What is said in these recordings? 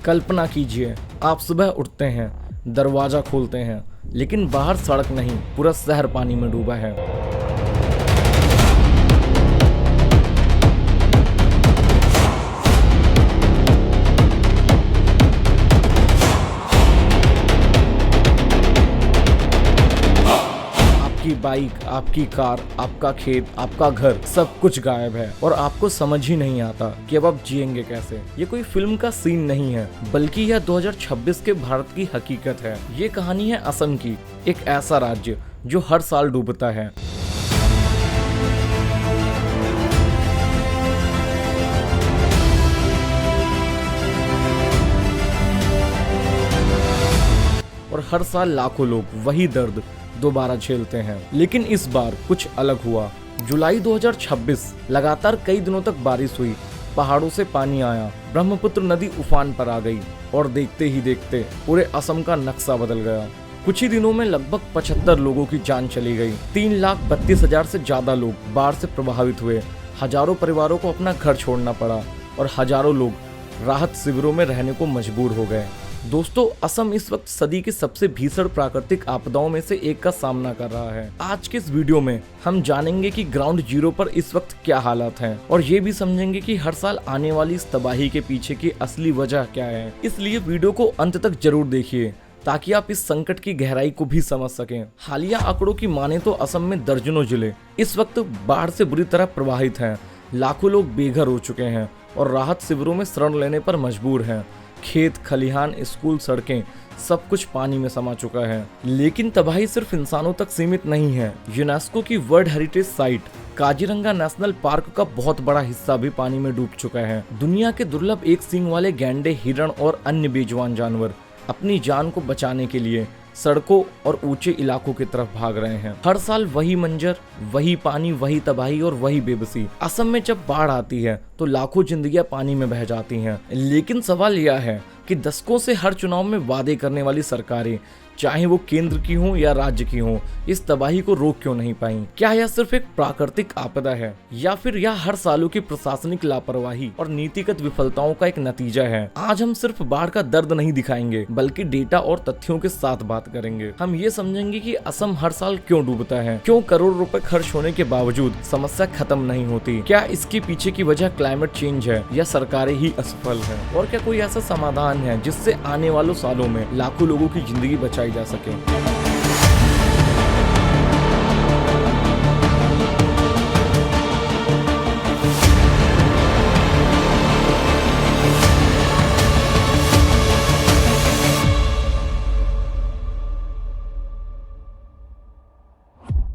कल्पना कीजिए, आप सुबह उठते हैं, दरवाजा खोलते हैं, लेकिन बाहर सड़क नहीं, पूरा शहर पानी में डूबा है। आपकी बाइक, आपकी कार, आपका खेत, आपका घर, सब कुछ गायब है और आपको समझ ही नहीं आता कि अब आप जिएंगे कैसे। ये कोई फिल्म का सीन नहीं है, बल्कि यह 2026 के भारत की हकीकत है। ये कहानी है असम की, एक ऐसा राज्य जो हर साल डूबता है। और हर साल लाखों लोग वही दर्द दोबारा झेलते हैं। लेकिन इस बार कुछ अलग हुआ। जुलाई 2026 लगातार कई दिनों तक बारिश हुई, पहाड़ों से पानी आया, ब्रह्मपुत्र नदी उफान पर आ गई और देखते ही देखते पूरे असम का नक्शा बदल गया। कुछ ही दिनों में लगभग 75 लोगों की जान चली गई। 3,32,000 से ज्यादा लोग बाढ़ से प्रभावित हुए। हजारों परिवारों को अपना घर छोड़ना पड़ा और हजारों लोग राहत शिविरों में रहने को मजबूर हो गए। दोस्तों, असम इस वक्त सदी की सबसे भीषण प्राकृतिक आपदाओं में से एक का सामना कर रहा है। आज के इस वीडियो में हम जानेंगे कि ग्राउंड जीरो पर इस वक्त क्या हालात हैं और ये भी समझेंगे कि हर साल आने वाली इस तबाही के पीछे की असली वजह क्या है। इसलिए वीडियो को अंत तक जरूर देखिए ताकि आप इस संकट की गहराई को भी समझ सकें। हालिया आंकड़ों की माने तो असम में दर्जनों जिले इस वक्त बाढ़ से बुरी तरह प्रभावित हैं। लाखों लोग बेघर हो चुके हैं और राहत शिविरों में शरण लेने पर मजबूर हैं। खेत, खलिहान, स्कूल, सड़कें, सब कुछ पानी में समा चुका है। लेकिन तबाही सिर्फ इंसानों तक सीमित नहीं है। यूनेस्को की world heritage site Kaziranga national park का बहुत बड़ा हिस्सा भी पानी में डूब चुका है। दुनिया के दुर्लभ एक सींग वाले गैंडे, हिरण और अन्य बेजुबान जानवर अपनी जान को बचाने के लिए सड़कों और ऊंचे इलाकों की तरफ भाग रहे हैं। हर साल वही मंजर, वही पानी, वही तबाही और वही बेबसी। असम में जब बाढ़ आती है तो लाखों जिंदगियां पानी में बह जाती हैं। लेकिन सवाल यह है कि दशकों से हर चुनाव में वादे करने वाली सरकारें, चाहे वो केंद्र की हो या राज्य की हो, इस तबाही को रोक क्यों नहीं पाई? क्या यह सिर्फ एक प्राकृतिक आपदा है या फिर यह हर सालों की प्रशासनिक लापरवाही और नीतिगत विफलताओं का एक नतीजा है? आज हम सिर्फ बाढ़ का दर्द नहीं दिखाएंगे, बल्कि डेटा और तथ्यों के साथ बात करेंगे। हम ये समझेंगे कि असम हर साल क्यों डूबता है, क्यों करोड़ रुपए खर्च होने के बावजूद समस्या खत्म नहीं होती, क्या इसके पीछे की वजह क्लाइमेट चेंज है या सरकारें ही असफल है, और क्या कोई ऐसा समाधान है जिससे आने वालों सालों में लाखों लोगों की जिंदगी बचाई जा सके।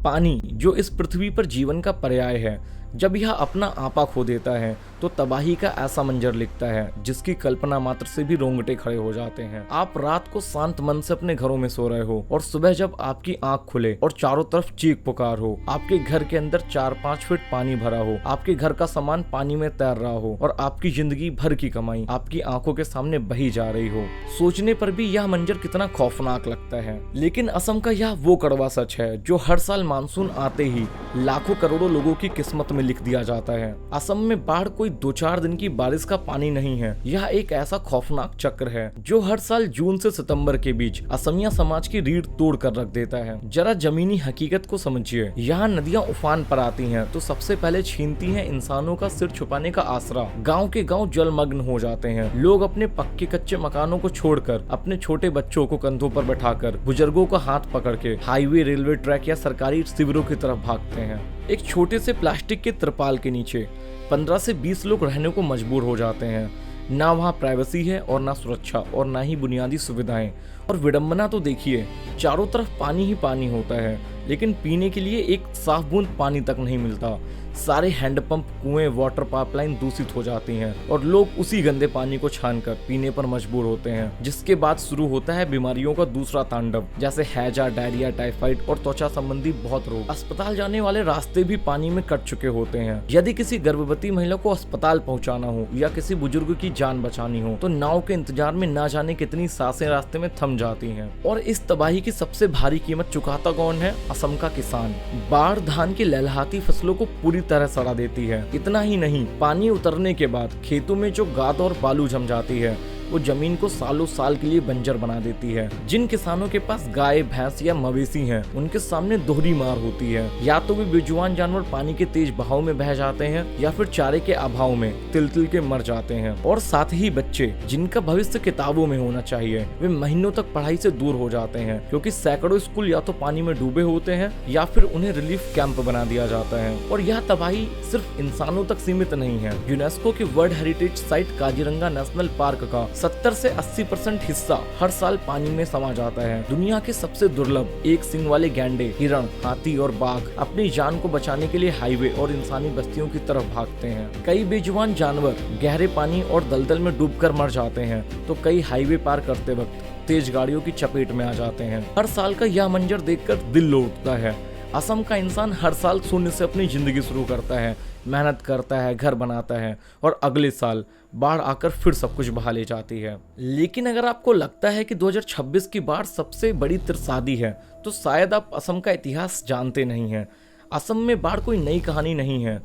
पानी, जो इस पृथ्वी पर जीवन का पर्याय है, जब यह अपना आपा खो देता है तो तबाही का ऐसा मंजर लिखता है जिसकी कल्पना मात्र से भी रोंगटे खड़े हो जाते हैं। आप रात को शांत मन से अपने घरों में सो रहे हो और सुबह जब आपकी आंख खुले और चारों तरफ चीख पुकार हो, आपके घर के अंदर 4-5 फीट पानी भरा हो, आपके घर का सामान पानी में तैर रहा हो और आपकी जिंदगी भर की कमाई आपकी आंखों के सामने बही जा रही हो। सोचने पर भी यह मंजर कितना खौफनाक लगता है। लेकिन असम का यह वो कड़वा सच है जो हर साल मानसून आते ही लाखों करोड़ों लोगों की किस्मत में लिख दिया जाता है। असम में बाढ़ कोई 2-4 दिन की बारिश का पानी नहीं है, यह एक ऐसा खौफनाक चक्र है जो हर साल जून से सितंबर के बीच असमिया समाज की रीढ़ तोड़ कर रख देता है। जरा जमीनी हकीकत को समझिए। यहाँ नदियाँ उफान पर आती हैं तो सबसे पहले छीनती हैं इंसानों का सिर छुपाने का आसरा। गाँव के गाँव जलमग्न हो जाते हैं। लोग अपने पक्के कच्चे मकानों को छोड़कर अपने छोटे बच्चों को कंधों पर बैठाकर, बुजुर्गों का हाथ पकड़ के हाईवे, रेलवे ट्रैक या सरकारी शिविरों की तरफ भागते हैं। एक छोटे से प्लास्टिक के त्रिपाल के नीचे 15 से 20 लोग रहने को मजबूर हो जाते हैं। ना वहाँ प्राइवेसी है और ना सुरक्षा और ना ही बुनियादी सुविधाएं। और विडंबना तो देखिए, चारों तरफ पानी ही पानी होता है, लेकिन पीने के लिए एक साफ बूंद पानी तक नहीं मिलता। सारे हैंडपंप, कुएं, वाटर पाइपलाइन दूषित हो जाती हैं और लोग उसी गंदे पानी को छानकर पीने पर मजबूर होते हैं, जिसके बाद शुरू होता है बीमारियों का दूसरा तांडव, जैसे हैजा, डायरिया, टाइफाइड और त्वचा संबंधी बहुत रोग। अस्पताल जाने वाले रास्ते भी पानी में कट चुके होते हैं। यदि किसी गर्भवती महिला को अस्पताल पहुंचाना हो या किसी बुजुर्ग की जान बचानी हो तो नाव के इंतजार में ना जाने कितनी सांसें रास्ते में थम जाती हैं। और इस तबाही की सबसे भारी कीमत चुकाता कौन है? असम का किसान। बाढ़ धान की लहलहाती फसलों को पूरी तरह सड़ा देती है। इतना ही नहीं, पानी उतरने के बाद खेतों में जो गाद और बालू जम जाती है वो जमीन को सालों साल के लिए बंजर बना देती है। जिन किसानों के पास गाय, भैंस या मवेशी हैं, उनके सामने दोहरी मार होती है। या तो वे बेजुबान जानवर पानी के तेज बहाव में बह जाते हैं या फिर चारे के अभाव में तिल तिल के मर जाते हैं। और साथ ही बच्चे, जिनका भविष्य किताबों में होना चाहिए, वे महीनों तक पढ़ाई से दूर हो जाते हैं, क्योंकि सैकड़ों स्कूल या तो पानी में डूबे होते हैं या फिर उन्हें रिलीफ कैंप बना दिया जाता है। और यह तबाही सिर्फ इंसानों तक सीमित नहीं है। यूनेस्को की world heritage site Kaziranga national park का 70 से 80% हिस्सा हर साल पानी में समा जाता है। दुनिया के सबसे दुर्लभ एक सींग वाले गैंडे, हिरण, हाथी और बाघ अपनी जान को बचाने के लिए हाईवे और इंसानी बस्तियों की तरफ भागते हैं। कई बेजुबान जानवर गहरे पानी और दलदल में डूबकर मर जाते हैं, तो कई हाईवे पार करते वक्त तेज गाड़ियों की चपेट में आ जाते हैं। हर साल का यह मंजर देखकर दिल लौटता है। असम का इंसान हर साल शून्य से अपनी जिंदगी शुरू करता है, मेहनत करता है, घर बनाता है और अगले साल बाढ़ आकर फिर सब कुछ बहा ले जाती है। लेकिन अगर आपको लगता है कि 2026 की बाढ़ सबसे बड़ी त्रसादी है, तो शायद आप असम का इतिहास जानते नहीं हैं। असम में बाढ़ कोई नई कहानी नहीं है।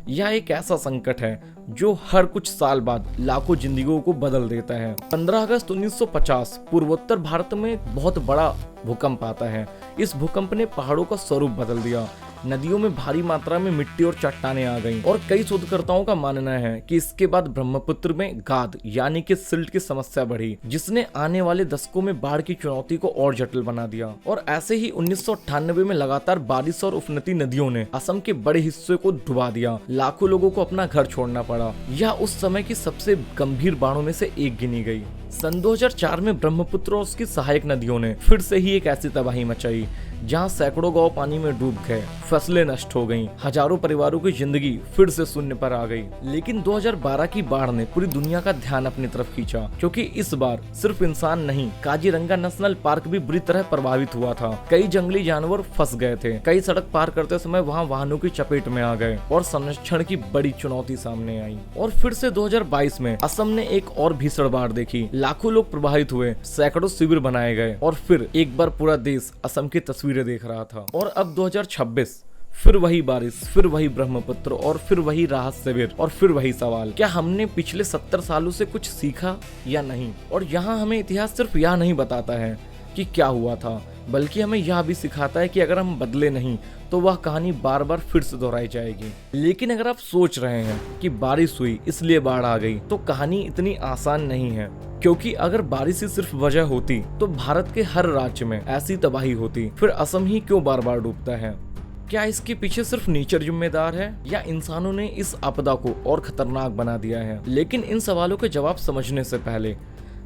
यह एक ऐसा संकट है जो हर कुछ साल बाद लाखों जिंदगियों को बदल देता है। 15 अगस्त 1950 पूर्वोत्तर भारत में बहुत बड़ा भूकंप आता है। इस भूकंप ने पहाड़ों का स्वरूप बदल दिया। नदियों में भारी मात्रा में मिट्टी और चट्टानें आ गईं और कई शोधकर्ताओं का मानना है कि इसके बाद ब्रह्मपुत्र में गाद यानी कि सिल्ट की समस्या बढ़ी, जिसने आने वाले दशकों में बाढ़ की चुनौती को और जटिल बना दिया। और ऐसे ही 1998 में लगातार बारिश और उफनती नदियों ने असम के बड़े हिस्से को डुबा दिया। लाखों लोगों को अपना घर छोड़ना पड़ा। यह उस समय की सबसे गंभीर बाढ़ों में से एक गिनी गई। सन 2004 में ब्रह्मपुत्र और उसकी सहायक नदियों ने फिर से ही एक ऐसी तबाही मचाई जहां सैकड़ों गांव पानी में डूब गए, फसलें नष्ट हो गईं, हजारों परिवारों की जिंदगी फिर से शून्य पर आ गई। लेकिन 2012 की बाढ़ ने पूरी दुनिया का ध्यान अपनी तरफ खींचा, क्योंकि इस बार सिर्फ इंसान नहीं, काजीरंगा नेशनल पार्क भी बुरी तरह प्रभावित हुआ था। कई जंगली जानवर फंस गए थे, कई सड़क पार करते समय वहां वाहनों की चपेट में आ गए और संरक्षण की बड़ी चुनौती सामने आई। और फिर से 2022 में असम ने एक और भीषण बाढ़ देखी। लाखों लोग प्रभावित हुए, सैकड़ों शिविर बनाए गए और फिर एक बार पूरा देश असम की तस्वीरें देख रहा था। और अब 2026, फिर वही बारिश, फिर वही ब्रह्मपुत्र और फिर वही राहत शिविर और फिर वही सवाल, क्या हमने पिछले 70 सालों से कुछ सीखा या नहीं? और यहाँ हमें इतिहास सिर्फ यह नहीं बताता है कि क्या हुआ था, बल्कि हमें यह भी सिखाता है कि अगर हम बदले नहीं तो वह कहानी बार बार फिर से दोहराई जाएगी। लेकिन अगर आप सोच रहे हैं कि बारिश हुई इसलिए बाढ़ आ गई, तो कहानी इतनी आसान नहीं है। क्योंकि अगर बारिश ही सिर्फ वजह होती तो भारत के हर राज्य में ऐसी तबाही होती। फिर असम ही क्यों बार बार डूबता है? क्या इसके पीछे सिर्फ नेचर जिम्मेदार है या इंसानों ने इस आपदा को और खतरनाक बना दिया है? लेकिन इन सवालों के जवाब समझने से पहले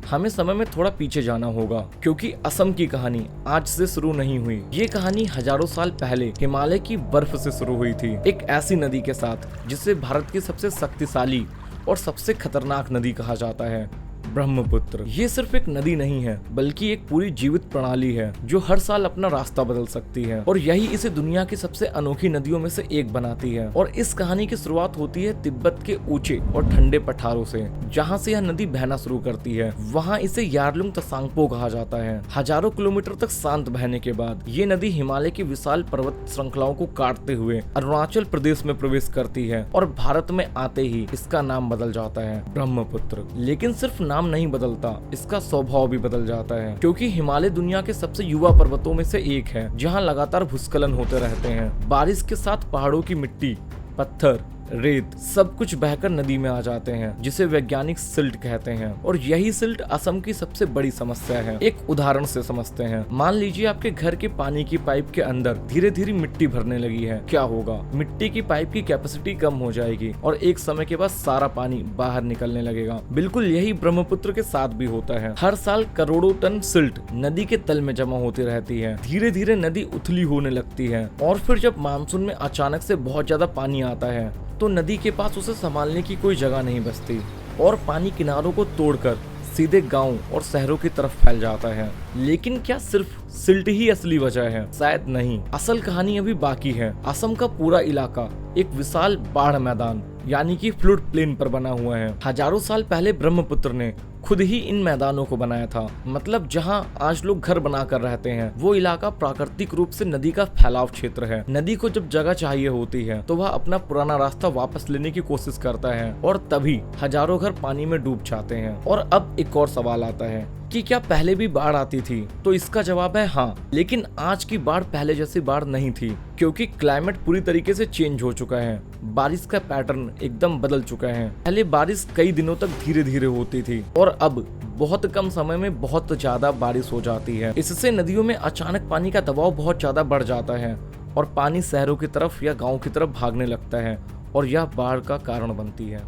हमें समय में थोड़ा पीछे जाना होगा, क्योंकि असम की कहानी आज से शुरू नहीं हुई। ये कहानी हजारों साल पहले हिमालय की बर्फ से शुरू हुई थी, एक ऐसी नदी के साथ जिसे भारत की सबसे शक्तिशाली और सबसे खतरनाक नदी कहा जाता है, ब्रह्मपुत्र। ये सिर्फ एक नदी नहीं है, बल्कि एक पूरी जीवित प्रणाली है जो हर साल अपना रास्ता बदल सकती है, और यही इसे दुनिया की सबसे अनोखी नदियों में से एक बनाती है। और इस कहानी की शुरुआत होती है तिब्बत के ऊंचे और ठंडे पठारों से, जहाँ से यह नदी बहना शुरू करती है। वहाँ इसे यारलुंग तसांगपो कहा जाता है। हजारों किलोमीटर तक शांत बहने के बाद ये नदी हिमालय की विशाल पर्वत श्रृंखलाओं को काटते हुए अरुणाचल प्रदेश में प्रवेश करती है, और भारत में आते ही इसका नाम बदल जाता है ब्रह्मपुत्र। लेकिन सिर्फ नाम नहीं बदलता, इसका स्वभाव भी बदल जाता है, क्योंकि हिमालय दुनिया के सबसे युवा पर्वतों में से एक है, जहां लगातार भूस्खलन होते रहते हैं। बारिश के साथ पहाड़ों की मिट्टी, पत्थर, रेत सब कुछ बहकर नदी में आ जाते हैं, जिसे वैज्ञानिक सिल्ट कहते हैं। और यही सिल्ट असम की सबसे बड़ी समस्या है। एक उदाहरण से समझते हैं। मान लीजिए आपके घर के पानी की पाइप के अंदर धीरे धीरे मिट्टी भरने लगी है। क्या होगा? मिट्टी की पाइप की कैपेसिटी कम हो जाएगी और एक समय के बाद सारा पानी बाहर निकलने लगेगा। बिल्कुल यही ब्रह्मपुत्र के साथ भी होता है। हर साल करोड़ों टन सिल्ट नदी के तल में जमा होती रहती है। धीरे धीरे नदी उथली होने लगती है, और फिर जब मानसून में अचानक से बहुत ज्यादा पानी आता है तो नदी के पास उसे संभालने की कोई जगह नहीं बचती, और पानी किनारों को तोड़कर सीधे गांव और शहरों की तरफ फैल जाता है। लेकिन क्या सिर्फ सिल्ट ही असली वजह है? शायद नहीं। असल कहानी अभी बाकी है। असम का पूरा इलाका एक विशाल बाढ़ मैदान यानी कि फ्लड प्लेन पर बना हुआ है। हजारों साल पहले ब्रह्मपुत्र ने खुद ही इन मैदानों को बनाया था। मतलब जहां आज लोग घर बनाकर रहते हैं, वो इलाका प्राकृतिक रूप से नदी का फैलाव क्षेत्र है। नदी को जब जगह चाहिए होती है तो वह अपना पुराना रास्ता वापस लेने की कोशिश करता है और तभी हजारों घर पानी में डूब जाते हैं। और अब एक और सवाल आता है कि क्या पहले भी बाढ़ आती थी? तो इसका जवाब है हाँ, लेकिन आज की बाढ़ पहले जैसी बाढ़ नहीं थी, क्योंकि क्लाइमेट पूरी तरीके से चेंज हो चुका है। बारिश का पैटर्न एकदम बदल चुका है। पहले बारिश कई दिनों तक धीरे धीरे होती थी और अब बहुत कम समय में बहुत ज्यादा बारिश हो जाती है। इससे नदियों में अचानक पानी का दबाव बहुत ज्यादा बढ़ जाता है और पानी शहरों की तरफ या गाँव की तरफ भागने लगता है और यह बाढ़ का कारण बनती है।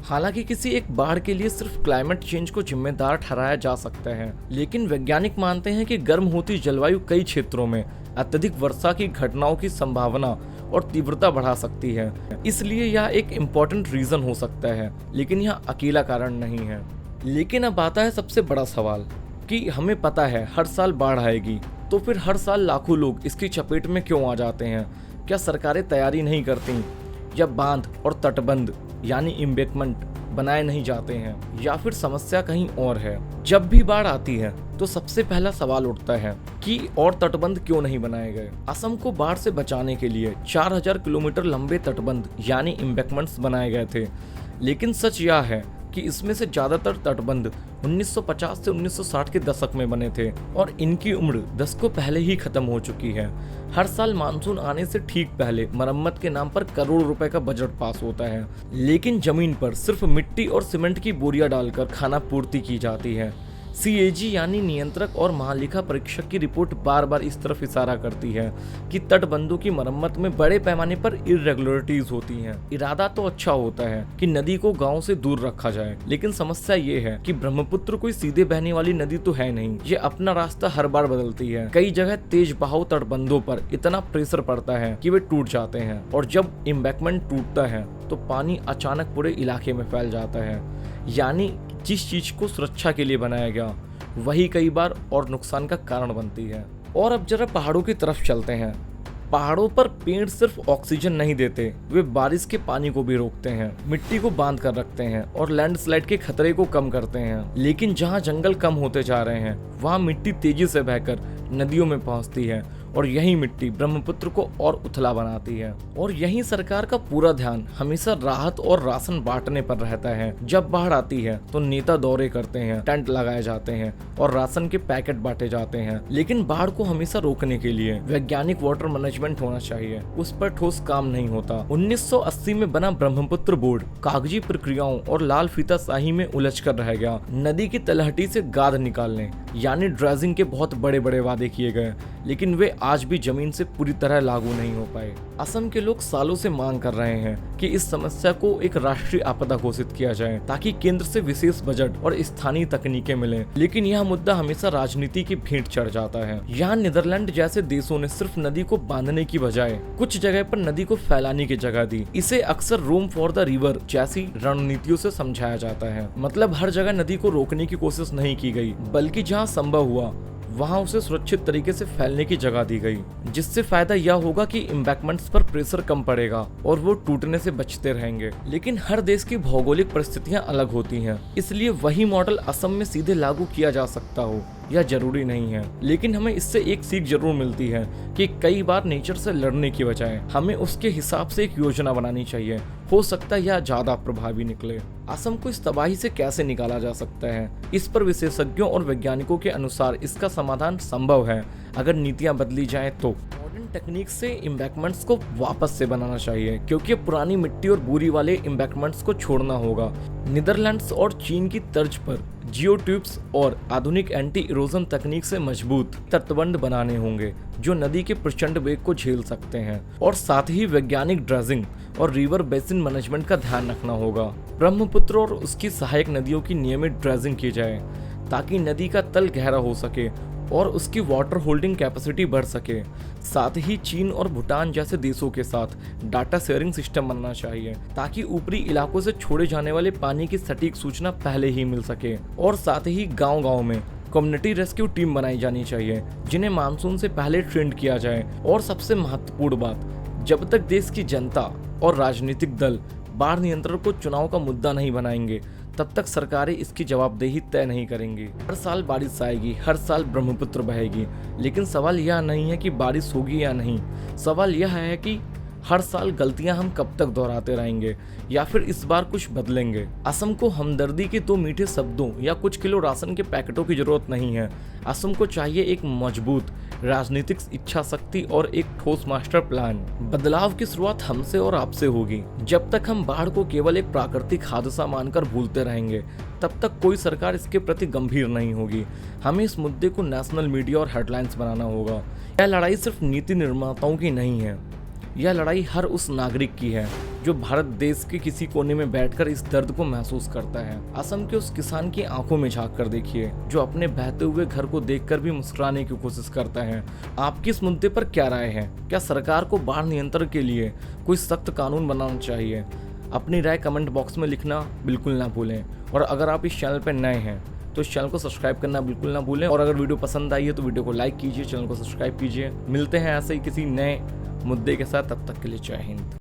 हालांकि किसी एक बाढ़ के लिए सिर्फ क्लाइमेट चेंज को जिम्मेदार ठहराया जा सकता है, लेकिन वैज्ञानिक मानते हैं कि गर्म होती जलवायु कई क्षेत्रों में अत्यधिक वर्षा की घटनाओं की संभावना और तीव्रता बढ़ा सकती है। इसलिए यह एक इम्पोर्टेंट रीजन हो सकता है, लेकिन यह अकेला कारण नहीं है। लेकिन अब आता है सबसे बड़ा सवाल कि हमें पता है हर साल बाढ़ आएगी, तो फिर हर साल लाखों लोग इसकी चपेट में क्यों आ जाते हैं? क्या सरकारें तैयारी नहीं करती, या बांध और तटबंध यानी एम्बैंकमेंट बनाए नहीं जाते हैं, या फिर समस्या कहीं और है? जब भी बाढ़ आती है तो सबसे पहला सवाल उठता है कि और तटबंध क्यों नहीं बनाए गए। असम को बाढ़ से बचाने के लिए 4000 किलोमीटर लंबे तटबंध यानी एम्बैंकमेंट्स बनाए गए थे, लेकिन सच यह है कि इसमें से ज्यादातर तटबंध 1950 से 1960 के दशक में बने थे और इनकी उम्र दशकों पहले ही खत्म हो चुकी है। हर साल मानसून आने से ठीक पहले मरम्मत के नाम पर करोड़ रुपए का बजट पास होता है, लेकिन जमीन पर सिर्फ मिट्टी और सीमेंट की बोरियां डालकर खाना पूर्ति की जाती है। CAG यानी नियंत्रक और महालेखा परीक्षक की रिपोर्ट बार बार इस तरफ इशारा करती है कि तटबंधों की मरम्मत में बड़े पैमाने पर इरेगुलरिटीज होती हैं। इरादा तो अच्छा होता है कि नदी को गांव से दूर रखा जाए, लेकिन समस्या ये है कि ब्रह्मपुत्र कोई सीधे बहने वाली नदी तो है नहीं। ये अपना रास्ता हर बार बदलती है। कई जगह तेज बहाव तटबंधों पर इतना प्रेशर पड़ता है कि वे टूट जाते हैं, और जब एम्बैंकमेंट टूटता है तो पानी अचानक पूरे इलाके में फैल जाता है। यानी जिस चीज को सुरक्षा के लिए बनाया गया वही कई बार और नुकसान का कारण बनती है। और अब जरा पहाड़ों की तरफ चलते हैं। पहाड़ों पर पेड़ सिर्फ ऑक्सीजन नहीं देते, वे बारिश के पानी को भी रोकते हैं, मिट्टी को बांध कर रखते हैं और लैंडस्लाइड के खतरे को कम करते हैं। लेकिन जहां जंगल कम होते जा रहे हैं वहां मिट्टी तेजी से बहकर नदियों में पहुंचती है और यही मिट्टी ब्रह्मपुत्र को और उथला बनाती है। और यही सरकार का पूरा ध्यान हमेशा राहत और राशन बांटने पर रहता है। जब बाढ़ आती है तो नेता दौरे करते हैं, टेंट लगाए जाते हैं और राशन के पैकेट बांटे जाते हैं, लेकिन बाढ़ को हमेशा रोकने के लिए वैज्ञानिक वाटर मैनेजमेंट होना चाहिए। उस पर ठोस काम नहीं होता। 1980 में बना ब्रह्मपुत्र बोर्ड कागजी प्रक्रियाओं और लाल फीताशाही में उलझ कर रह गया। नदी की तलहटी से गाद निकालने यानी ड्रेजिंग के बहुत बड़े बड़े वादे किए गए, लेकिन वे आज भी जमीन से पूरी तरह लागू नहीं हो पाए। असम के लोग सालों से मांग कर रहे हैं कि इस समस्या को एक राष्ट्रीय आपदा घोषित किया जाए ताकि केंद्र से विशेष बजट और स्थानीय तकनीकें मिलें, लेकिन यह मुद्दा हमेशा राजनीति की भेंट चढ़ जाता है। यहाँ नीदरलैंड जैसे देशों ने सिर्फ नदी को बांधने की बजाय कुछ जगह पर नदी को फैलाने की जगह दी। इसे अक्सर रूम फॉर द रिवर जैसी रणनीतियों से समझाया जाता है। मतलब हर जगह नदी को रोकने की कोशिश नहीं की गई, बल्कि जहाँ संभव हुआ वहां उसे सुरक्षित तरीके से फैलने की जगह दी गई, जिससे फायदा यह होगा कि एम्बैंकमेंट्स पर प्रेशर कम पड़ेगा और वो टूटने से बचते रहेंगे। लेकिन हर देश की भौगोलिक परिस्थितियां अलग होती हैं, इसलिए वही मॉडल असम में सीधे लागू किया जा सकता हो यह जरूरी नहीं है। लेकिन हमें इससे एक सीख जरूर मिलती है कि कई बार नेचर से लड़ने की बजाय हमें उसके हिसाब से एक योजना बनानी चाहिए। हो सकता है यह ज्यादा प्रभावी निकले। असम को इस तबाही से कैसे निकाला जा सकता है, इस पर विशेषज्ञों और वैज्ञानिकों के अनुसार इसका समाधान संभव है अगर नीतियां बदली जाएं तो। मॉडर्न टेक्निक से एम्बैंकमेंट्स को वापस से बनाना चाहिए, क्योंकि पुरानी मिट्टी और बोरी वाले एम्बैंकमेंट्स को छोड़ना होगा। नीदरलैंड्स और चीन की तर्ज पर जियो ट्यूब्स और आधुनिक एंटी इरोजन तकनीक से मजबूत तटबंध बनाने होंगे जो नदी के प्रचंड वेग को झेल सकते हैं। और साथ ही वैज्ञानिक ड्रेजिंग और रिवर बेसिन मैनेजमेंट का ध्यान रखना होगा। ब्रह्मपुत्र और उसकी सहायक नदियों की नियमित ड्रेजिंग की जाए ताकि नदी का तल गहरा हो सके और उसकी वाटर होल्डिंग कैपेसिटी बढ़ सके। साथ ही चीन और भूटान जैसे देशों के साथ डाटा शेयरिंग सिस्टम बनना चाहिए ताकि ऊपरी इलाकों से छोड़े जाने वाले पानी की सटीक सूचना पहले ही मिल सके। और साथ ही गांव-गांव में कम्युनिटी रेस्क्यू टीम बनाई जानी चाहिए जिन्हें मानसून से पहले ट्रेंड किया जाए। और सबसे महत्वपूर्ण बात, जब तक देश की जनता और राजनीतिक दल बाढ़ नियंत्रण को चुनाव का मुद्दा नहीं बनाएंगे तब तक सरकारें इसकी जवाबदेही तय नहीं करेंगी। हर साल बारिश आएगी, हर साल ब्रह्मपुत्र बहेगी, लेकिन सवाल यह नहीं है कि बारिश होगी या नहीं। सवाल यह है कि हर साल गलतियां हम कब तक दोहराते रहेंगे या फिर इस बार कुछ बदलेंगे। असम को हमदर्दी के 2 मीठे शब्दों या कुछ किलो राशन के पैकेटों की जरूरत नहीं है। असम को चाहिए एक मजबूत राजनीतिक इच्छा शक्ति और एक ठोस मास्टर प्लान। बदलाव की शुरुआत हमसे और आपसे होगी। जब तक हम बाढ़ को केवल एक प्राकृतिक हादसा मानकर भूलते रहेंगे, तब तक कोई सरकार इसके प्रति गंभीर नहीं होगी। हमें इस मुद्दे को नेशनल मीडिया और हेडलाइंस बनाना होगा। यह लड़ाई सिर्फ नीति निर्माताओं की नहीं है, यह लड़ाई हर उस नागरिक की है जो भारत देश के किसी कोने में बैठकर इस दर्द को महसूस करता है। असम के उस किसान की आंखों में झांक कर देखिए जो अपने बहते हुए घर को देखकर भी मुस्कुराने की कोशिश करता है। आपकी इस मुद्दे पर क्या राय है? क्या सरकार को बाढ़ नियंत्रण के लिए कोई सख्त कानून बनाना चाहिए? अपनी राय कमेंट बॉक्स में लिखना बिल्कुल ना भूलें। और अगर आप इस चैनल पर नए हैं तो इस चैनल को सब्सक्राइब करना बिल्कुल ना भूलें। और अगर वीडियो पसंद आई है तो वीडियो को लाइक कीजिए, चैनल को सब्सक्राइब कीजिए। मिलते हैं ऐसे ही किसी नए मुद्दे के साथ, तब तक के लिए जय हिंद।